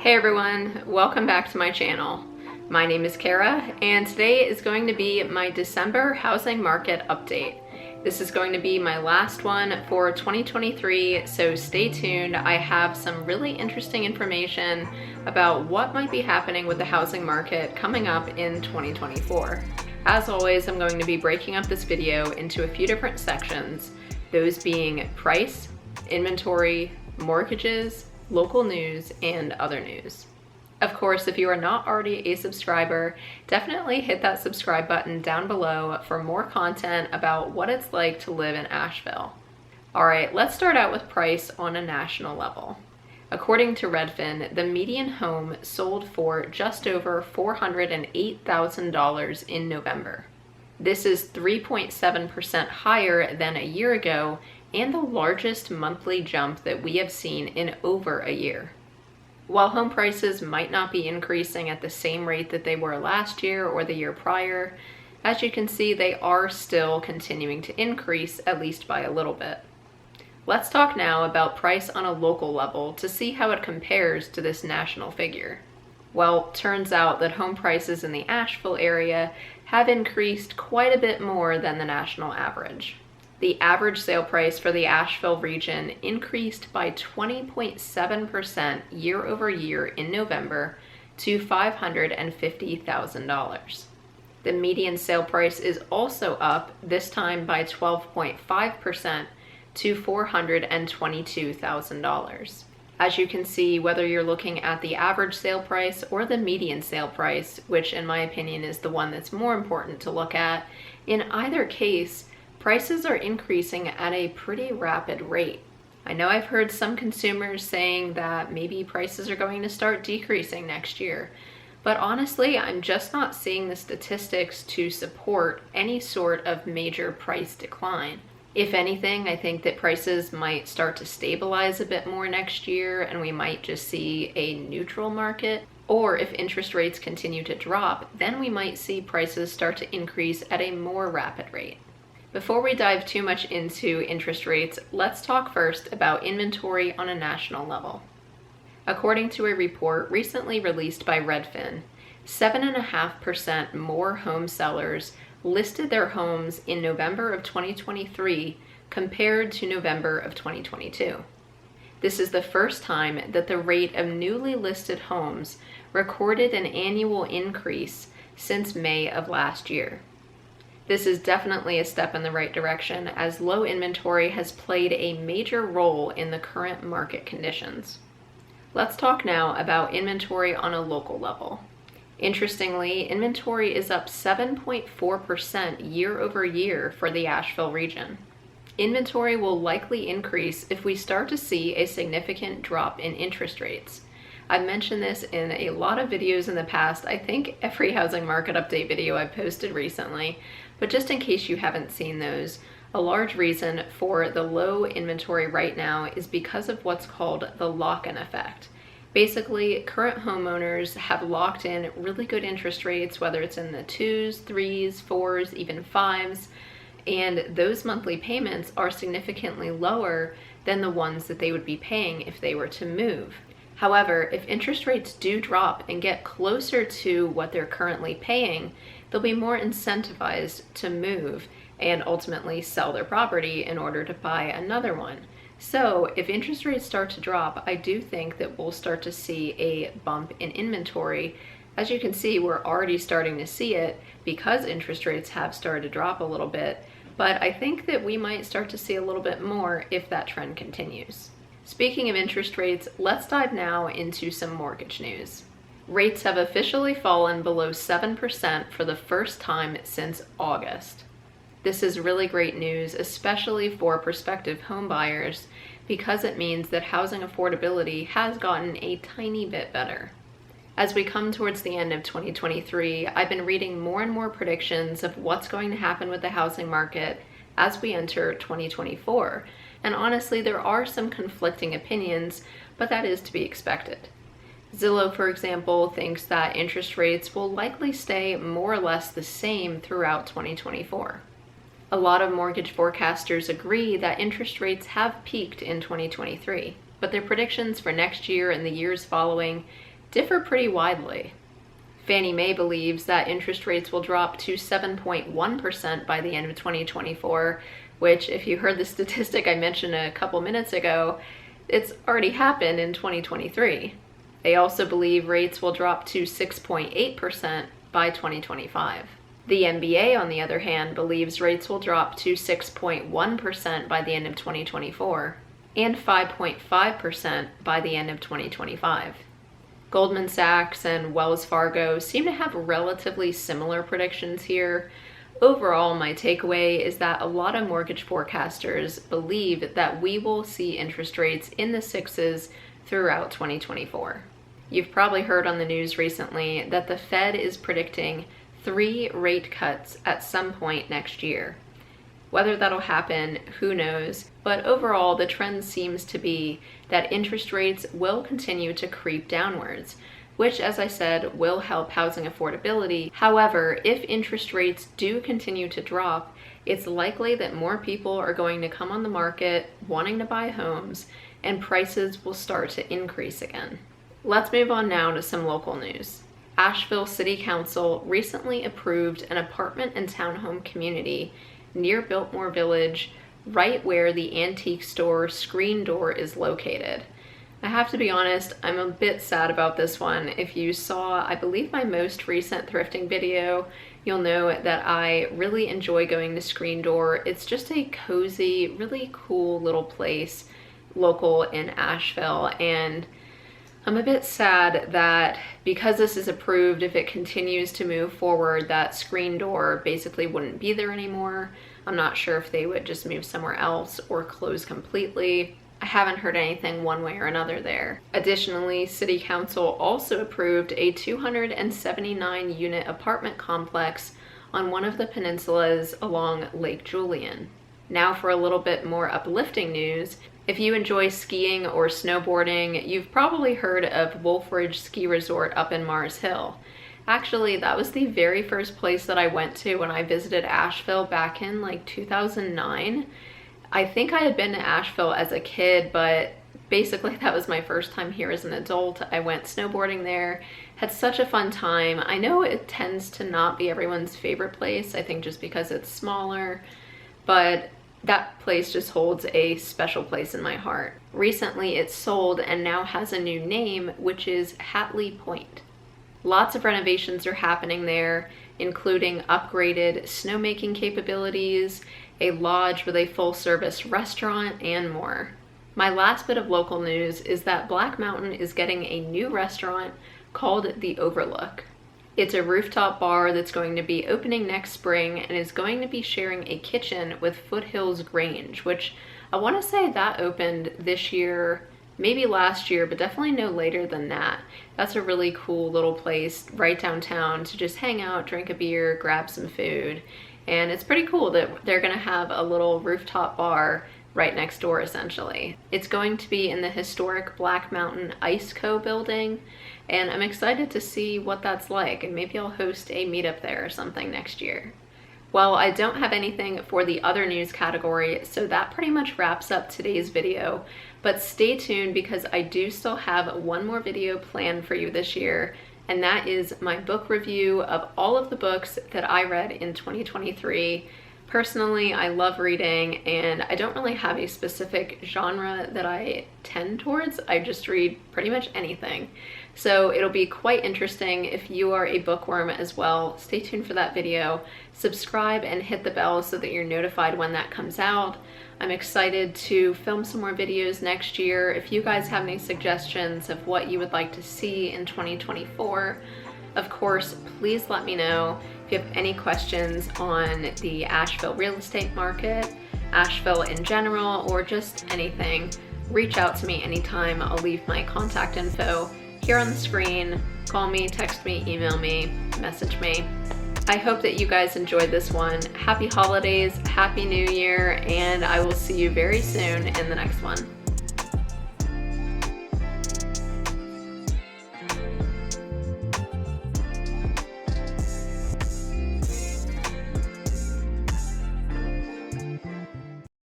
Hey everyone, welcome back to my channel. My name is Kara, and today is going to be my December housing market update. This is going to be my last one for 2023, so stay tuned. I have some really interesting information about what might be happening with the housing market coming up in 2024. As always, I'm going to be breaking up this video into a few different sections, those being price, inventory, mortgages, local news, and other news. Of course, if you are not already a subscriber, definitely hit that subscribe button down below for more content about what it's like to live in Asheville. All right, let's start out with price on a national level. According to Redfin, the median home sold for just over $408,000 in November. This is 3.7% higher than a year ago and the largest monthly jump that we have seen in over a year. While home prices might not be increasing at the same rate that they were last year or the year prior, as you can see, they are still continuing to increase, at least by a little bit. Let's talk now about price on a local level to see how it compares to this national figure. Well, turns out that home prices in the Asheville area have increased quite a bit more than the national average. The average sale price for the Asheville region increased by 20.7% year over year in November to $550,000. The median sale price is also up, this time by 12.5% to $422,000. As you can see, whether you're looking at the average sale price or the median sale price, which in my opinion is the one that's more important to look at, in either case, prices are increasing at a pretty rapid rate. I know I've heard some consumers saying that maybe prices are going to start decreasing next year, but honestly, I'm just not seeing the statistics to support any sort of major price decline. If anything, I think that prices might start to stabilize a bit more next year and we might just see a neutral market. Or if interest rates continue to drop, then we might see prices start to increase at a more rapid rate. Before we dive too much into interest rates, let's talk first about inventory on a national level. According to a report recently released by Redfin, 7.5% more home sellers listed their homes in November of 2023 compared to November of 2022. This is the first time that the rate of newly listed homes recorded an annual increase since May of last year. This is definitely a step in the right direction, as low inventory has played a major role in the current market conditions. Let's talk now about inventory on a local level. Interestingly, inventory is up 7.4% year over year for the Asheville region. Inventory will likely increase if we start to see a significant drop in interest rates. I've mentioned this in a lot of videos in the past, I think every housing market update video I've posted recently, but just in case you haven't seen those, a large reason for the low inventory right now is because of what's called the lock-in effect. Basically, current homeowners have locked in really good interest rates, whether it's in the 2s, 3s, 4s, even 5s, and those monthly payments are significantly lower than the ones that they would be paying if they were to move. However, if interest rates do drop and get closer to what they're currently paying, they'll be more incentivized to move and ultimately sell their property in order to buy another one. So if interest rates start to drop, I do think that we'll start to see a bump in inventory. As you can see, we're already starting to see it because interest rates have started to drop a little bit, but I think that we might start to see a little bit more if that trend continues. Speaking of interest rates, let's dive now into some mortgage news. Rates have officially fallen below 7% for the first time since August. This is really great news, especially for prospective home buyers, because it means that housing affordability has gotten a tiny bit better. As we come towards the end of 2023, I've been reading more and more predictions of what's going to happen with the housing market as we enter 2024. And honestly, there are some conflicting opinions, but that is to be expected. Zillow, for example, thinks that interest rates will likely stay more or less the same throughout 2024. A lot of mortgage forecasters agree that interest rates have peaked in 2023, but their predictions for next year and the years following differ pretty widely. Fannie Mae believes that interest rates will drop to 7.1% by the end of 2024, which, if you heard the statistic I mentioned a couple minutes ago, it's already happened in 2023. They also believe rates will drop to 6.8% by 2025. The MBA, on the other hand, believes rates will drop to 6.1% by the end of 2024 and 5.5% by the end of 2025. Goldman Sachs and Wells Fargo seem to have relatively similar predictions here. Overall, my takeaway is that a lot of mortgage forecasters believe that we will see interest rates in the sixes throughout 2024. You've probably heard on the news recently that the Fed is predicting 3 rate cuts at some point next year. Whether that'll happen, who knows, but overall the trend seems to be that interest rates will continue to creep downwards, which, as I said, will help housing affordability. However, if interest rates do continue to drop, it's likely that more people are going to come on the market wanting to buy homes, and prices will start to increase again. Let's move on now to some local news. Asheville City Council recently approved an apartment and townhome community near Biltmore Village, right where the antique store Screen Door is located. I have to be honest, I'm a bit sad about this one. If you saw, I believe, my most recent thrifting video, you'll know that I really enjoy going to Screen Door. It's just a cozy, really cool little place local in Asheville, and I'm a bit sad that because this is approved, if it continues to move forward, that Screen Door basically wouldn't be there anymore. I'm not sure if they would just move somewhere else or close completely. I haven't heard anything one way or another there. Additionally, City Council also approved a 279 unit apartment complex on one of the peninsulas along Lake Julian. Now for a little bit more uplifting news. If you enjoy skiing or snowboarding, you've probably heard of Wolf Ridge Ski Resort up in Mars Hill. Actually, that was the very first place that I went to when I visited Asheville back in like 2009. I think I had been to Asheville as a kid, but basically that was my first time here as an adult. I went snowboarding there, had such a fun time. I know it tends to not be everyone's favorite place, I think just because it's smaller, but that place just holds a special place in my heart. Recently it sold and now has a new name, which is Hatley Point. Lots of renovations are happening there, including upgraded snowmaking capabilities, a lodge with a full-service restaurant, and more. My last bit of local news is that Black Mountain is getting a new restaurant called The Overlook. It's a rooftop bar that's going to be opening next spring and is going to be sharing a kitchen with Foothills Grange, which I want to say that opened this year, maybe last year, but definitely no later than that. That's a really cool little place right downtown to just hang out, drink a beer, grab some food. And it's pretty cool that they're going to have a little rooftop bar right next door, essentially. It's going to be in the historic Black Mountain Ice Co. building, and I'm excited to see what that's like, and maybe I'll host a meetup there or something next year. Well, I don't have anything for the other news category, so that pretty much wraps up today's video, but stay tuned because I do still have one more video planned for you this year, and that is my book review of all of the books that I read in 2023. Personally, I love reading, and I don't really have a specific genre that I tend towards. I just read pretty much anything. So it'll be quite interesting if you are a bookworm as well. Stay tuned for that video. Subscribe and hit the bell so that you're notified when that comes out. I'm excited to film some more videos next year. If you guys have any suggestions of what you would like to see in 2024, of course, please let me know. If you have any questions on the Asheville real estate market, Asheville in general, or just anything, reach out to me anytime. I'll leave my contact info here on the screen. Call me, text me, email me, message me. I hope that you guys enjoyed this one. Happy holidays, happy new year, and I will see you very soon in the next one.